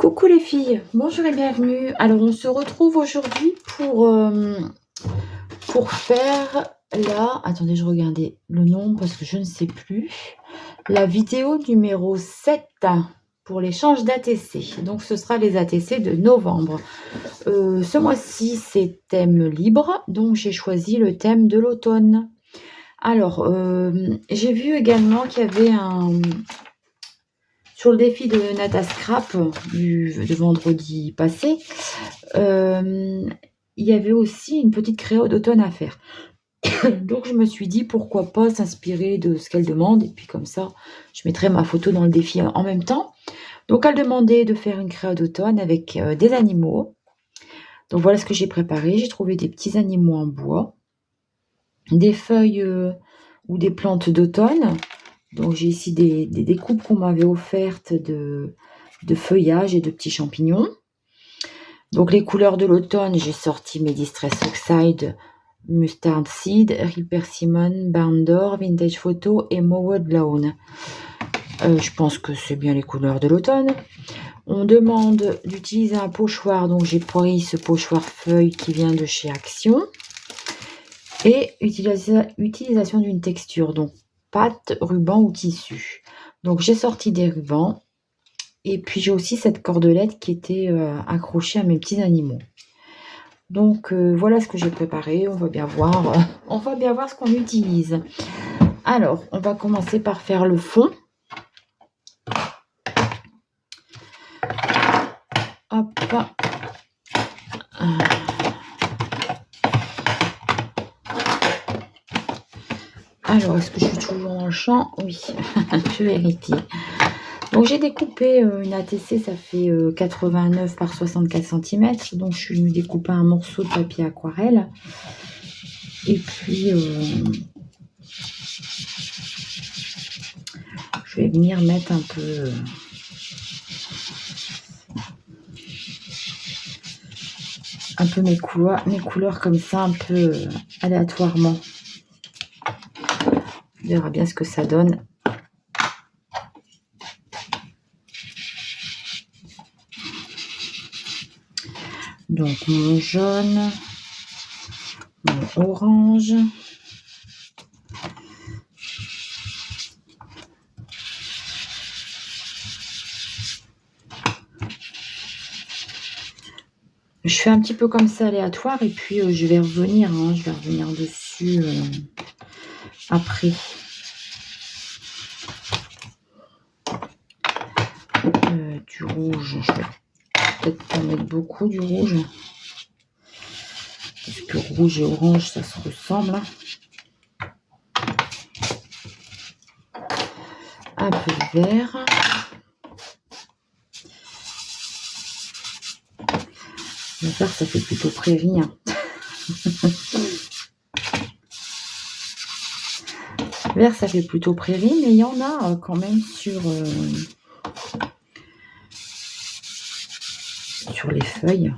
Coucou les filles, bonjour et bienvenue. Alors on se retrouve aujourd'hui pour faire la... Attendez, je regardais le nom parce que je ne sais plus. La vidéo numéro 7 pour l'échange d'ATC. Donc ce sera les ATC de novembre. Ce mois-ci c'est thème libre, donc j'ai choisi le thème de l'automne. Alors j'ai vu également qu'il y avait sur le défi de Nata Scrap de vendredi passé, il y avait aussi une petite créa d'automne à faire. Donc je me suis dit pourquoi pas s'inspirer de ce qu'elle demande et puis comme ça je mettrai ma photo dans le défi en même temps. Donc elle demandait de faire une créa d'automne avec des animaux. Donc voilà ce que j'ai préparé. J'ai trouvé des petits animaux en bois, des feuilles ou des plantes d'automne. Donc j'ai ici des découpes qu'on m'avait offertes de feuillage et de petits champignons. Donc les couleurs de l'automne, j'ai sorti mes Distress Oxide, Mustard Seed, Ripper Simon, Barn d'Or, Vintage Photo et Mowed Lawn. Je pense que c'est bien les couleurs de l'automne. On demande d'utiliser un pochoir, donc j'ai pris ce pochoir feuille qui vient de chez Action. Et utilisation d'une texture, donc pâte, ruban ou tissu. Donc j'ai sorti des rubans. Et puis j'ai aussi cette cordelette qui était accrochée à mes petits animaux. Donc voilà ce que j'ai préparé. On va bien voir ce qu'on utilise. Alors, on va commencer par faire le fond. Hop. Alors, est-ce que je suis toujours dans le champ? Oui, je vérifie. Donc j'ai découpé une ATC, ça fait 89 par 64 cm. Donc je suis découpé un morceau de papier aquarelle. Et puis je vais venir mettre un peu mes couleurs comme ça, un peu aléatoirement. On verra bien ce que ça donne. Donc mon jaune, mon orange, je fais un petit peu comme ça aléatoire et puis je vais revenir dessus après. Du rouge, je vais peut-être pas mettre beaucoup du rouge parce que rouge et orange ça se ressemble. Un peu de vert. Le vert ça fait plutôt prairie. Vert ça fait plutôt prairie, mais il y en a quand même sur les feuilles.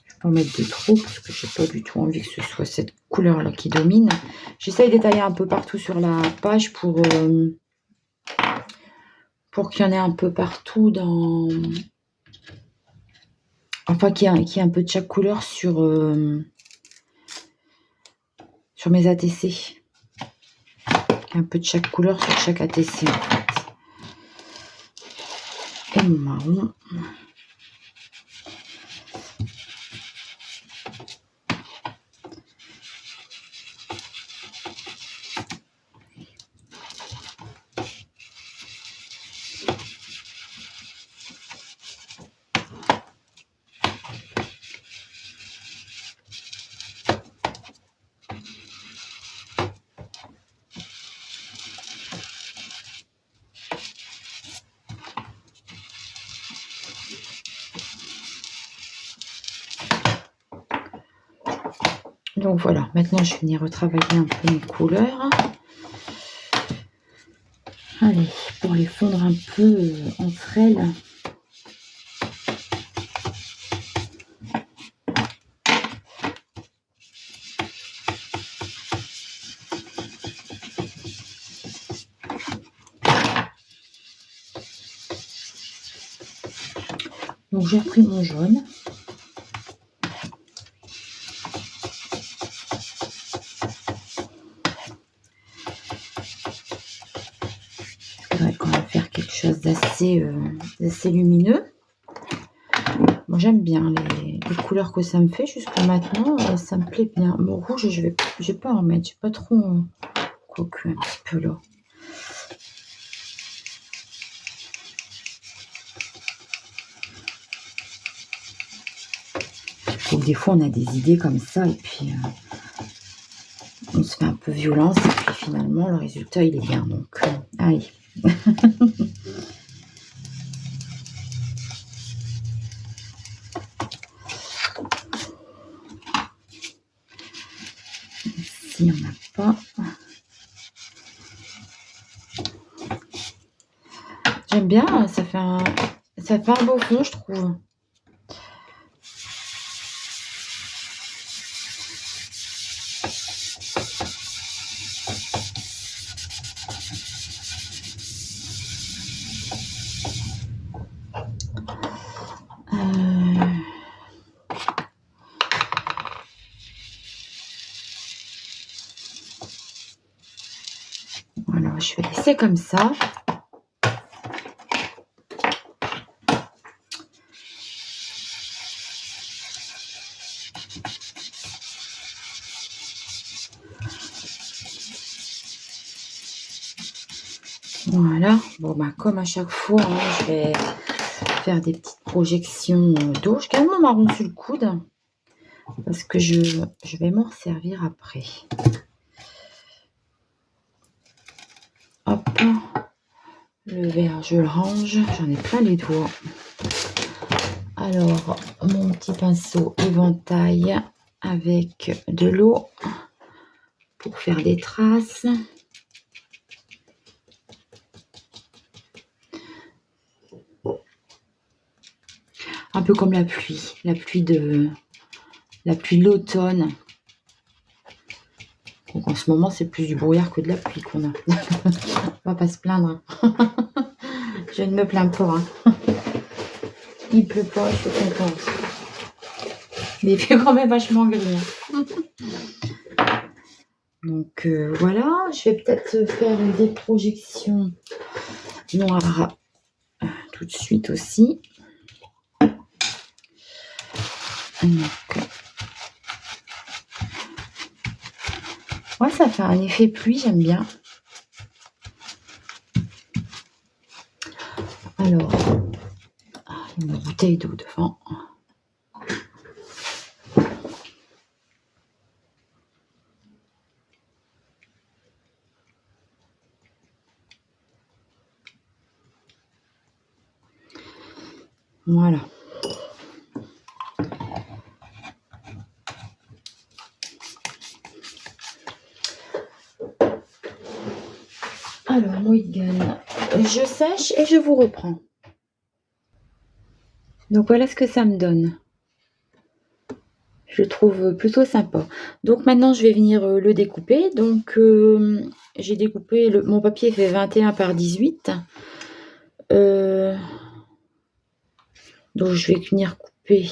Je vais pas en mettre de trop parce que j'ai pas du tout envie que ce soit cette couleur là qui domine. J'essaye d'étaler un peu partout sur la page pour qu'il y en ait un peu partout dans... Enfin, qu'il y ait un peu de chaque couleur sur mes ATC. Un peu de chaque couleur sur chaque ATC en fait. Et mon marron. Donc voilà, maintenant je vais venir retravailler un peu mes couleurs. Allez, pour les fondre un peu entre elles. Donc j'ai repris mon jaune. Je voudrais quand même faire quelque chose d'assez lumineux. Moi j'aime bien les couleurs que ça me fait jusqu'à maintenant, ça me plaît bien. Mon rouge, je vais pas en mettre, je sais pas trop, quoique un petit peu là. Donc des fois on a des idées comme ça et puis on se fait un peu violence et puis finalement le résultat il est bien. Donc allez. Ici on n'a pas. J'aime bien, ça fait un beau fond, je trouve. Voilà, je vais laisser comme ça. Voilà, bon bah comme à chaque fois, hein, je vais faire des petites projections d'eau. Je garde mon marron sur le coude parce que je vais m'en servir après. Hop, le verre je le range, j'en ai plein les doigts. Alors mon petit pinceau éventail avec de l'eau pour faire des traces. Un peu comme la pluie de l'automne. Donc en ce moment, c'est plus du brouillard que de la pluie qu'on a. On va pas se plaindre. Je ne me plains pas. Hein. Il pleut pas, je suis contente. Mais il fait quand même vachement gris. Hein. Donc voilà, je vais peut-être faire des projections noires tout de suite aussi. Donc, ouais, ça fait un effet pluie, j'aime bien. Alors, une bouteille d'eau devant. Voilà. Alors, Moïgane, je sèche et je vous reprends. Donc, voilà ce que ça me donne. Je le trouve plutôt sympa. Donc, maintenant, je vais venir le découper. Donc, j'ai découpé, mon papier fait 21 par 18. Donc, je vais venir couper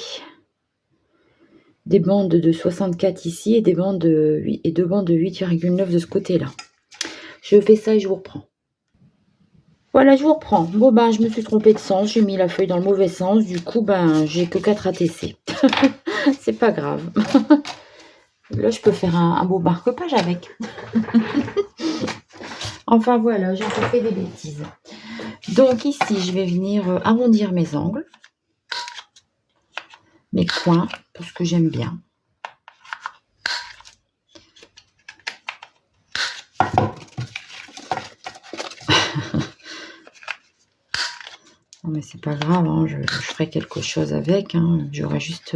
des bandes de 64 ici et deux bandes de 8,9 de ce côté-là. Je fais ça et je vous reprends. Voilà, je vous reprends. Bon, ben, je me suis trompée de sens. J'ai mis la feuille dans le mauvais sens. Du coup, ben, j'ai que 4 ATC. C'est pas grave. Là, je peux faire un beau marque-page avec. Enfin, voilà, j'ai encore fait des bêtises. Donc, ici, je vais venir arrondir mes angles. Mes coins, parce que j'aime bien. Non, mais c'est pas grave, hein, je ferai quelque chose avec. Hein, j'aurai juste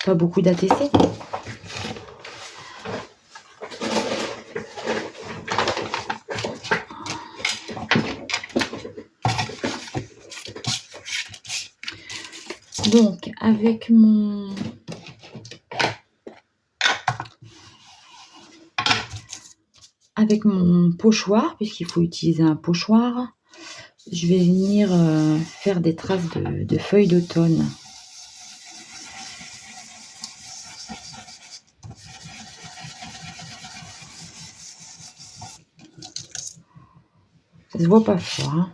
pas beaucoup d'ATC. Donc, avec mon pochoir, puisqu'il faut utiliser un pochoir, je vais venir faire des traces de feuilles d'automne. Ça se voit pas fort, hein.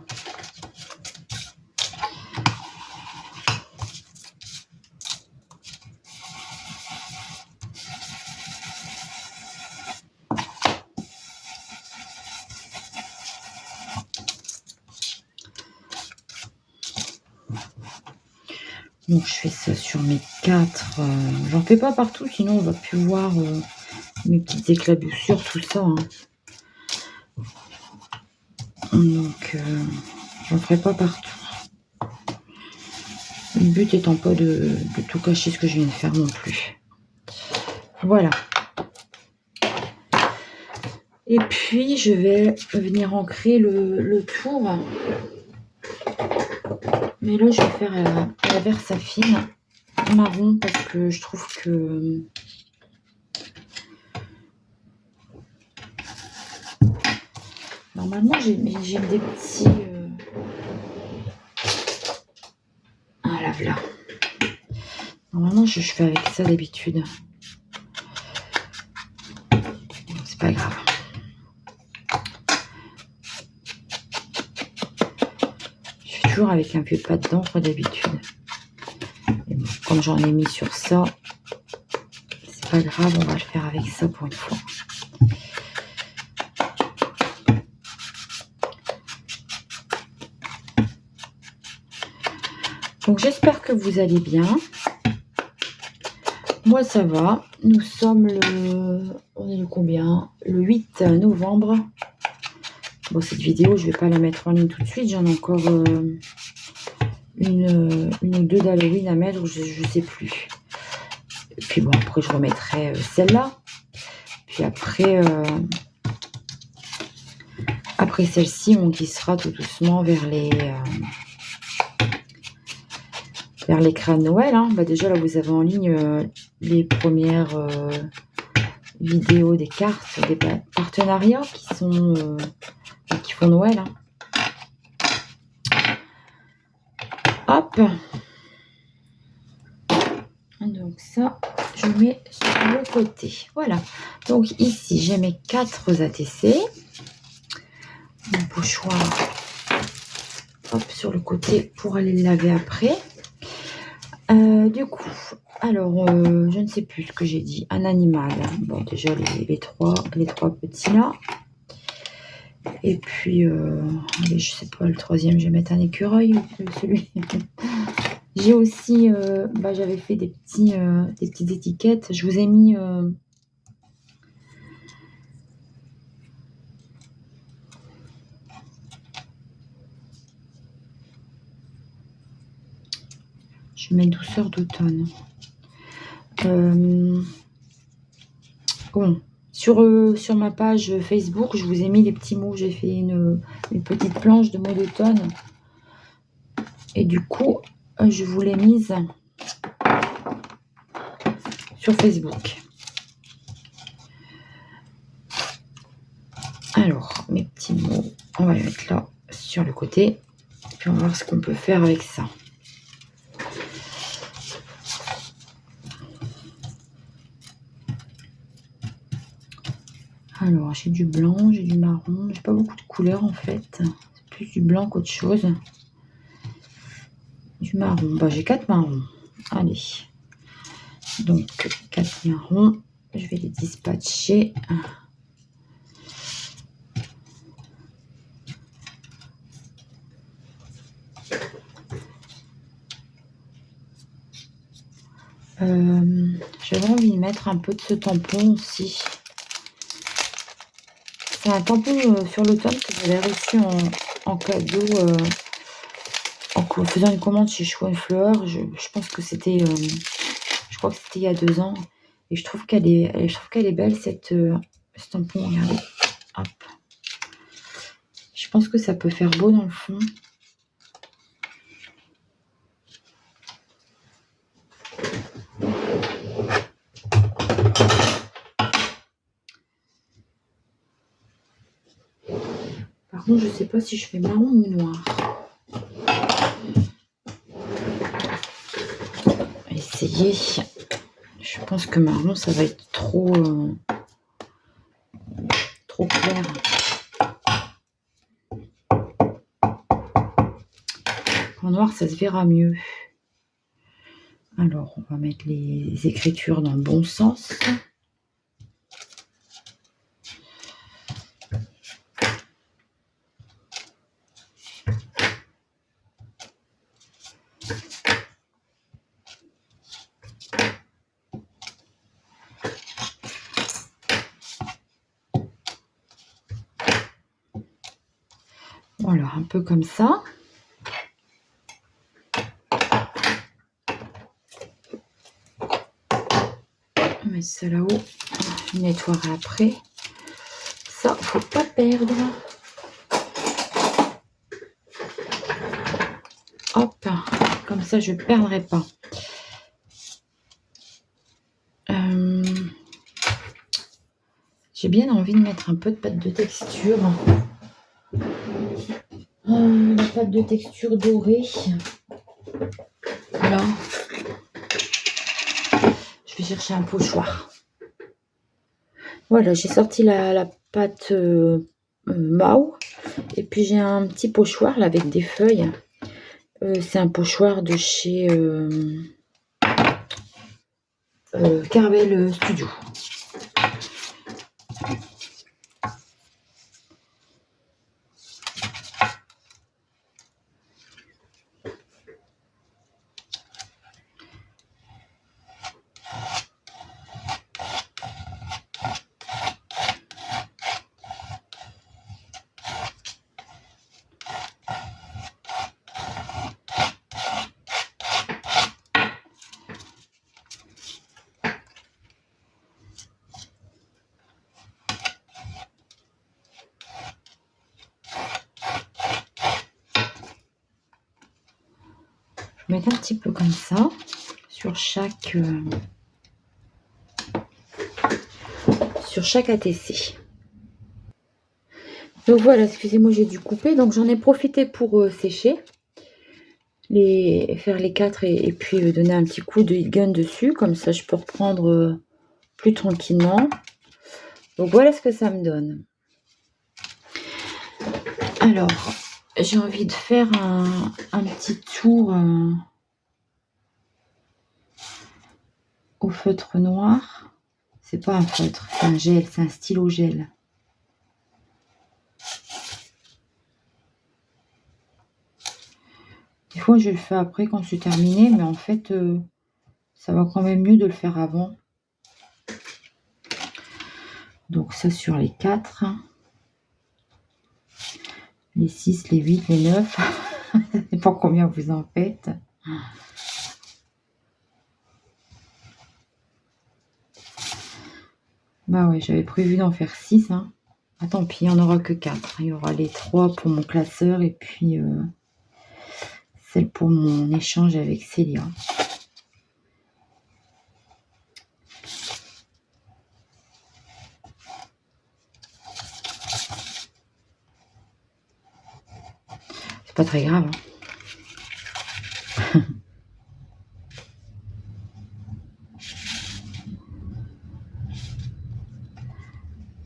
Donc je fais ça sur mes 4. J'en fais pas partout, sinon on va plus voir mes petites éclaboussures, tout ça, hein. Donc j'en ferai pas partout. Le but étant pas de tout cacher ce que je viens de faire non plus. Voilà. Et puis je vais venir ancrer le tour. Mais là je vais faire la Versafine marron parce que je trouve que normalement j'ai des petits ah là voilà. Normalement je fais avec ça d'habitude. C'est pas grave. Je fais toujours avec un peu de pâte d'encre d'habitude. Bon, comme j'en ai mis sur ça, c'est pas grave, on va le faire avec ça pour une fois. Donc j'espère que vous allez bien. Moi ça va. Nous sommes on est le combien? Le 8 novembre. Bon, cette vidéo je vais pas la mettre en ligne tout de suite. J'en ai encore une ou deux d'Halloween à mettre, je sais plus. Et puis bon, après je remettrai celle-là. Puis après celle-ci, on glissera tout doucement vers les crânes Noël, hein. Bah déjà là vous avez en ligne les premières vidéos des cartes, des partenariats qui font Noël, hein. Hop. Donc ça, je mets sur le côté. Voilà. Donc ici, j'ai mes 4 ATC. Mon pochoir, hop, sur le côté pour aller le laver après. Du coup, alors, je ne sais plus ce que j'ai dit. Un animal. Bon, déjà, les trois petits là. Et puis, allez, je sais pas, le troisième, je vais mettre un écureuil. Celui. J'ai aussi, j'avais fait des petites étiquettes. Je vous ai mis... je mets douceur d'automne. Bon, sur ma page Facebook, je vous ai mis les petits mots. J'ai fait une petite planche de mots d'automne. Et du coup, je vous l'ai mise sur Facebook. Alors, mes petits mots, on va les mettre là sur le côté. Puis on va voir ce qu'on peut faire avec ça. Alors, j'ai du blanc, j'ai du marron. J'ai pas beaucoup de couleurs en fait. C'est plus du blanc qu'autre chose. Du marron. Bah, j'ai 4 marrons. Allez. Donc, 4 marrons. Je vais les dispatcher. J'avais envie de mettre un peu de ce tampon aussi. C'est un tampon sur l'automne que j'avais reçu en cadeau en faisant une commande chez Chou & Fleur. Je pense que c'était, je crois que c'était il y a 2 ans. Et je trouve qu'elle est belle ce tampon. Regardez. Hop. Je pense que ça peut faire beau dans le fond. Par contre, je sais pas si je fais marron ou noir. essayer. Je pense que marron, ça va être trop clair. En noir, ça se verra mieux. Alors, on va mettre les écritures dans le bon sens. Voilà, un peu comme ça. On met ça là-haut. Je nettoierai après. Ça, faut pas perdre. Hop, comme ça, je ne perdrai pas. J'ai bien envie de mettre un peu de pâte de texture. La pâte de texture dorée. Voilà. Je vais chercher un pochoir. Voilà, j'ai sorti la pâte Mao. Et puis j'ai un petit pochoir là avec des feuilles. C'est un pochoir de chez Caravelle Studio. Je vais mettre un petit peu comme ça sur chaque ATC. Donc voilà, excusez-moi, j'ai dû couper. Donc j'en ai profité pour sécher, faire les 4 et puis donner un petit coup de heat gun dessus. Comme ça, je peux reprendre plus tranquillement. Donc voilà ce que ça me donne. Alors, j'ai envie de faire un petit tour au feutre noir. C'est pas un feutre, c'est un gel, c'est un stylo gel. Des fois, je le fais après quand c'est terminé, mais en fait, ça va quand même mieux de le faire avant. Donc ça sur les 4. Les 6, les 8, les 9. Ça dépend combien vous en faites. Bah ouais, j'avais prévu d'en faire 6. Hein. Ah, tant pis, il n'y en aura que 4. Il y aura les 3 pour mon classeur et puis celle pour mon échange avec Célia. C'est pas très grave. Hein.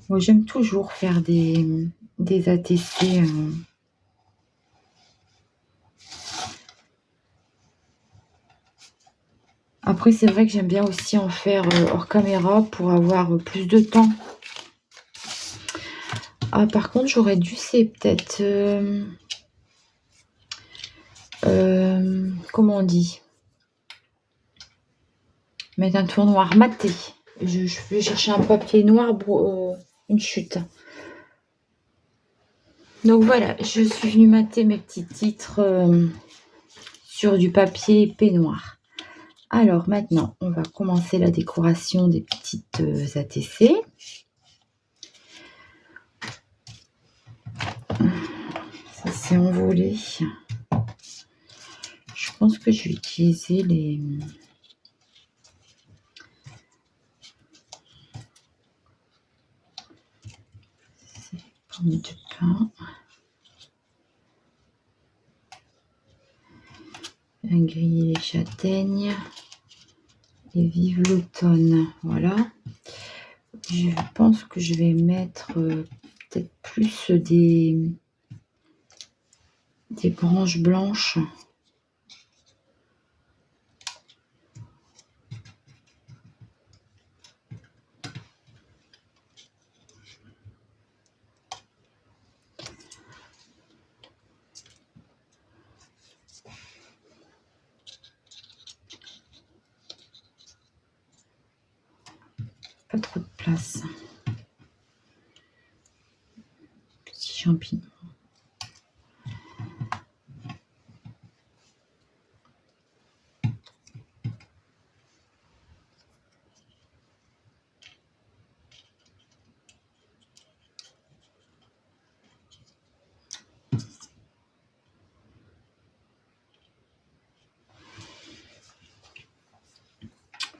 Moi, j'aime toujours faire des ATC. Après, c'est vrai que j'aime bien aussi en faire hors caméra pour avoir plus de temps. Ah, par contre, j'aurais dû, c'est peut-être... comment on dit? Mettre un tour noir maté. Je vais chercher un papier noir pour une chute. Donc voilà, je suis venue mater mes petits titres sur du papier épais noir. Alors maintenant, on va commencer la décoration des petites ATC. Ça s'est envolé. Je pense que je vais utiliser les... pommes de pin. Griller les châtaignes. Et vive l'automne. Voilà. Je pense que je vais mettre peut-être plus des branches blanches. Pas trop de place. Petits champignons.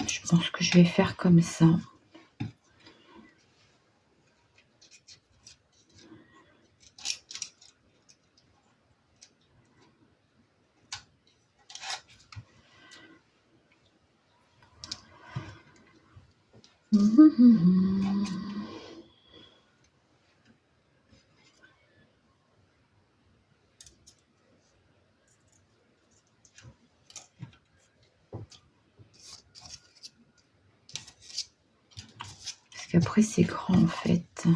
Je pense que je vais faire comme ça. Parce qu'après c'est grand en fait.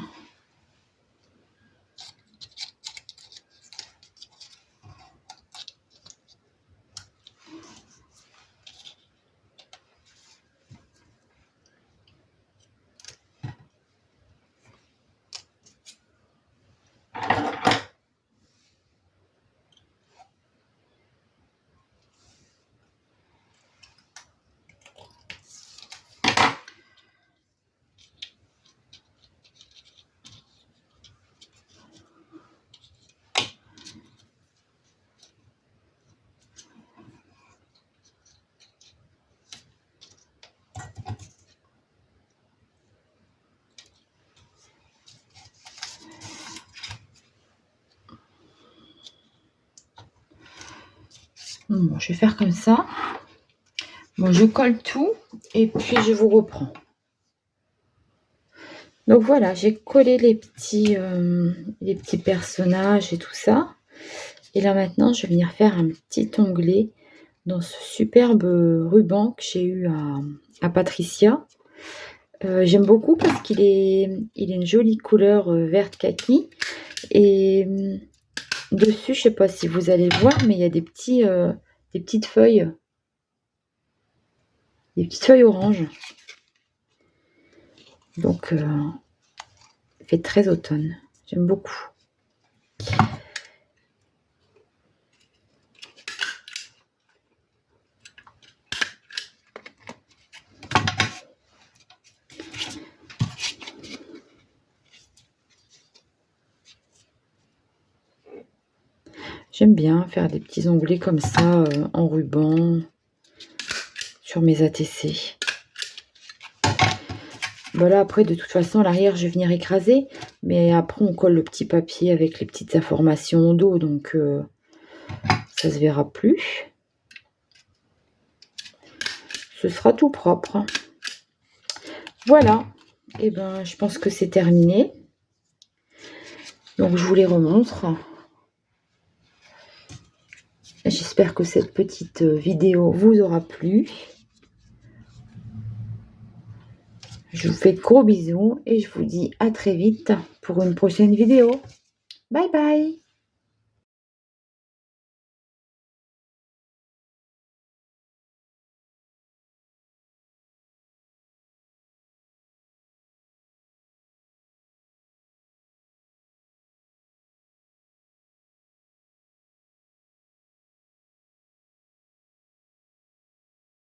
Bon, je vais faire comme ça. Bon, je colle tout et puis je vous reprends. Donc voilà, j'ai collé les petits personnages et tout ça. Et là maintenant, je vais venir faire un petit onglet dans ce superbe ruban que j'ai eu à Patricia. J'aime beaucoup parce qu'il est une jolie couleur verte kaki. Et dessus, je sais pas si vous allez voir, mais il y a des petites feuilles. Des petites feuilles oranges. Donc, il fait très automne. J'aime beaucoup. J'aime bien faire des petits onglets comme ça en ruban sur mes ATC. Voilà, après de toute façon à l'arrière je vais venir écraser, mais après on colle le petit papier avec les petites informations au dos, donc ça se verra plus. Ce sera tout propre. Voilà, et ben je pense que c'est terminé. Donc je vous les remontre. J'espère que cette petite vidéo vous aura plu. Je vous fais de gros bisous et je vous dis à très vite pour une prochaine vidéo. Bye bye!